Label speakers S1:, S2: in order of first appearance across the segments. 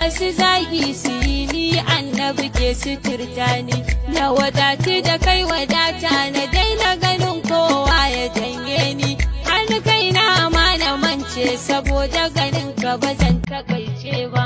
S1: Masu zagi su yi ni annabi ke suturta ni, na wadati da kai wadata na daina ganin kowa ya janye ni, har kai na amana mance saboda ganin ka ba zan takaice ba.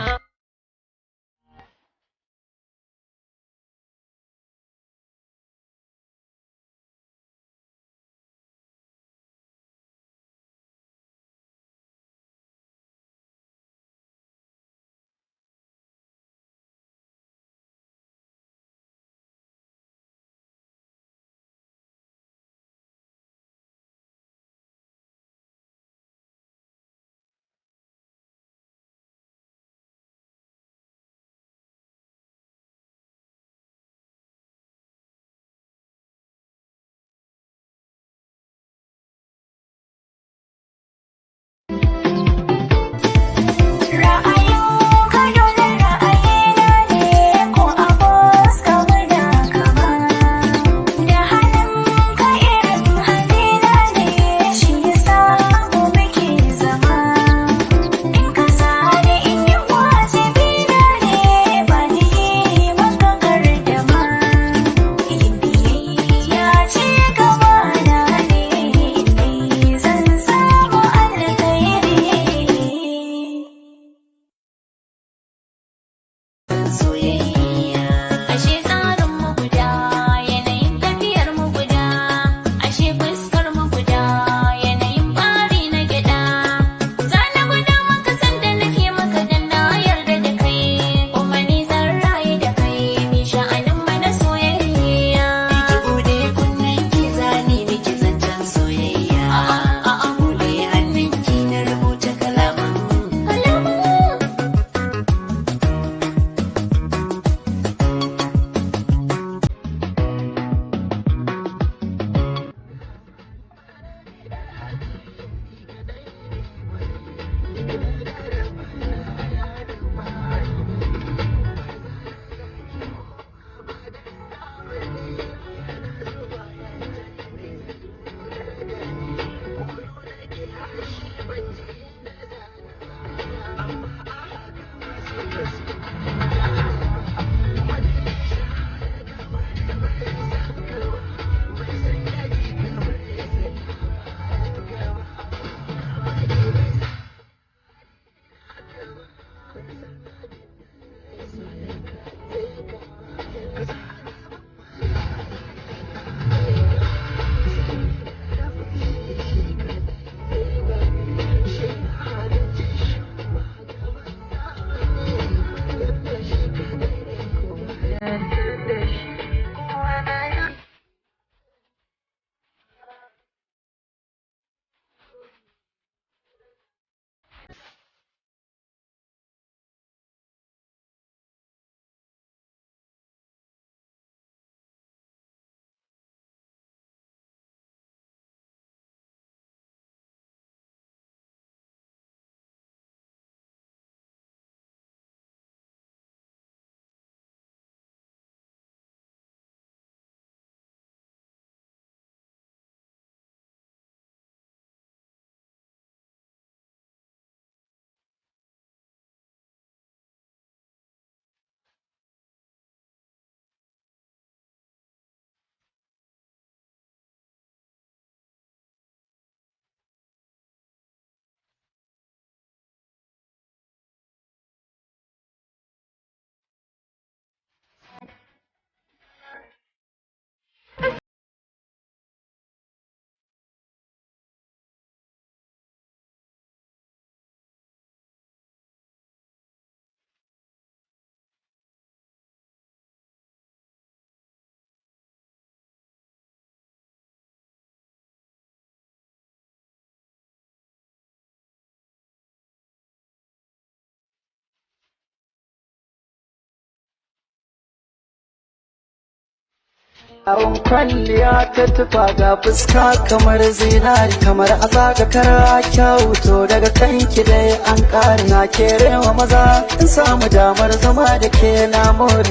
S2: Awon kwalliya ta tufa ga fuska kamar zinari, kamar a zaga kara kyau, to daga kanki dai an ƙari. Na kerewa maza in samu damar zama da ke na more,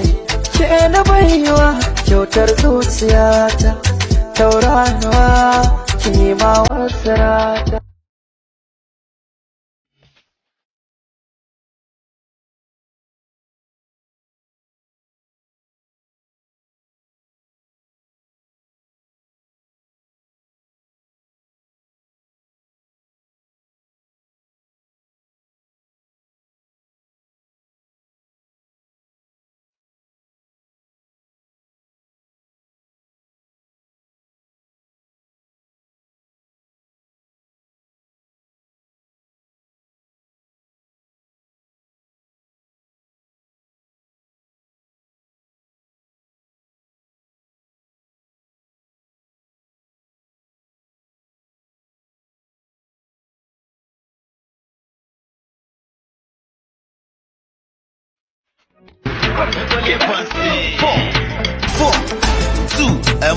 S2: ke na baiwa kyautar zuciyata, tauranuwa ki ma wasu rata.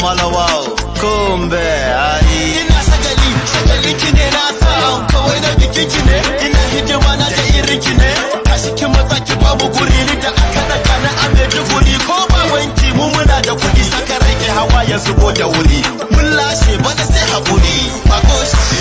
S3: Malawao, kumbe ai ina shagali kine na sa kawai na bikin kine ina hidima na da irin kine kashi kin matsa ki babu guri da aka daga na abeji guri ko ba wanki mu muna da kudi saka rage hawa ya zubo da wuri mun lashe bana sai hakuri ba goshi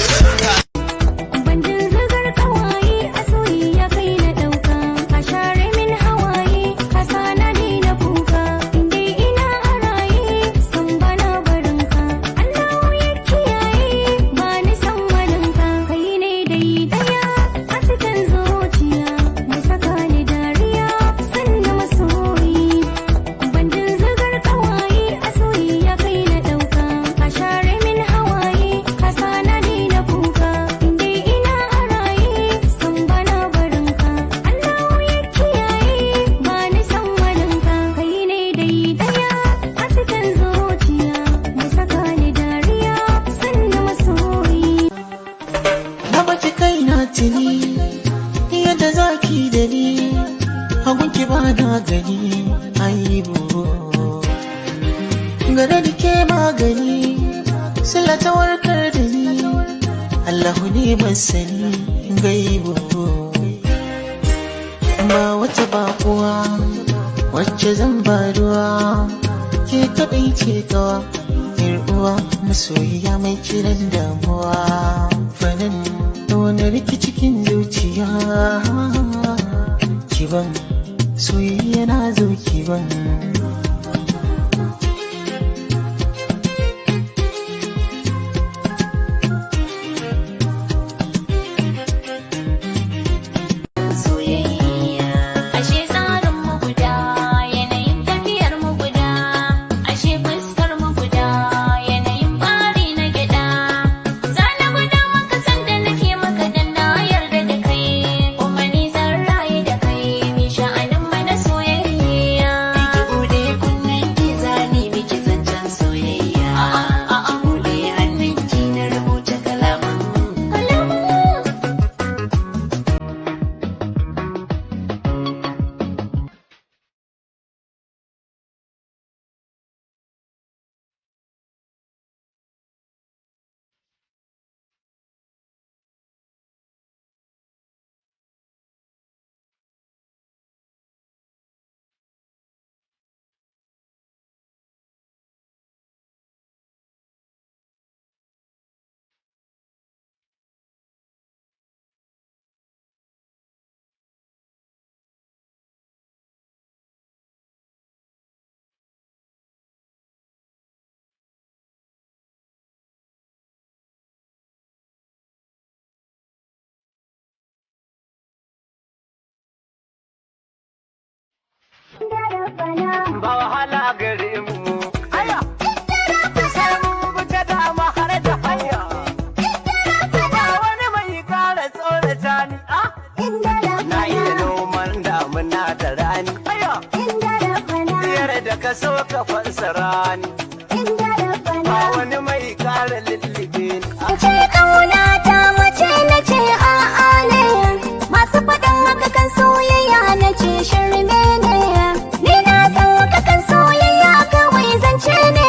S3: yadda zaki da ni hagunki ba na gani aibu gare da ke magani sila ta warkar da ni Allahu ne masani gaibu ba wata bakuwa wacce zan baduwa ke kaɗai ce kawa uwa masoyiya mai kiran damuwa fanin wani rikici cikin zuciya kiban soyayya na zo kiban
S2: ba wahala gare mu aya sai mu buta dama har da hanya ba wani mai kara tsorata ni na yi noman damuna da rani aya biyar da ka so ka fassara ni ba wani mai kara lullube ni
S4: ce kauna ta mace na ce a'a ne masu faɗin haka kan soyayya na ce shirme ne ni na san ka kan soyayya kawai zance ne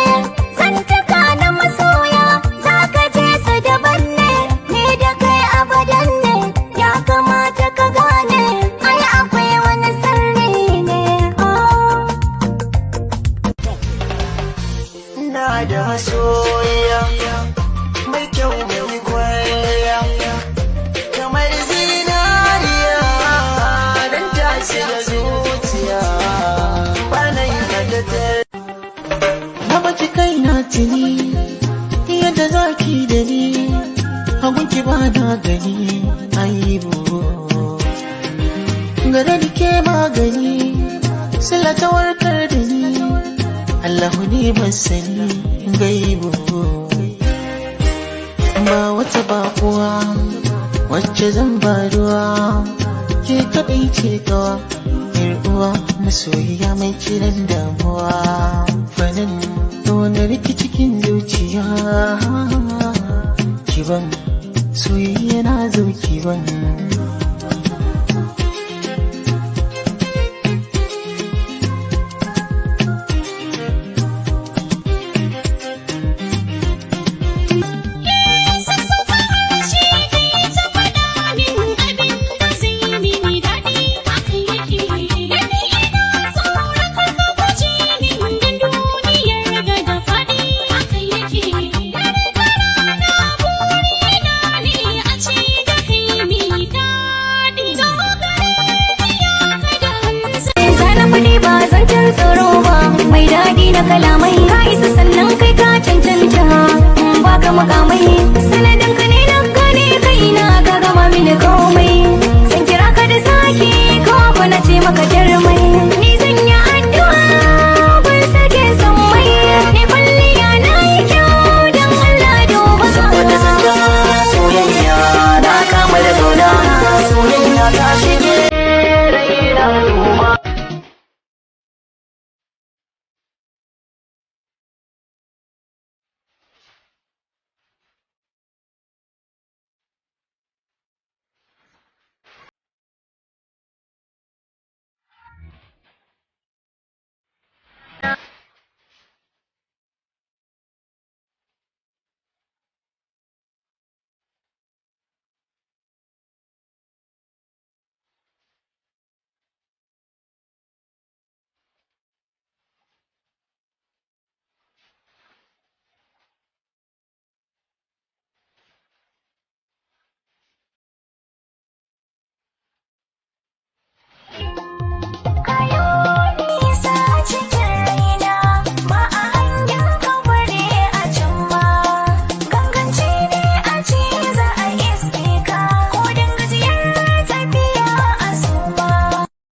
S4: zantaka na masoya za ka je su daban ne ni da kai abadan ne ya kamata ka gane ai akwai wani sirri ne
S3: na da masoya mai kyau mai kwaya kamar zinariya dan tashi da zuciya banan yadda ta na baki kai na tuni yadda zaki da ni hagunki ba na gani aibu gare da ke magani sila ta warkar da ni Allahu ne masani gaibu ba wata bakuwa wacce zan baruwa ke kaɗai ce kawa uwa masoyiya mai kiran damuwa fanin wani rikici cikin zuciya kiban soyayya na zo kiban
S4: tsoro ba, mai daɗi na kalamai. Ka isa sannan kai ka cancanta, baka mukamai. Sanadin ka ne na gane kaina ka gama mini komai. Zan kira ka da sake ko na ce maka jarmai.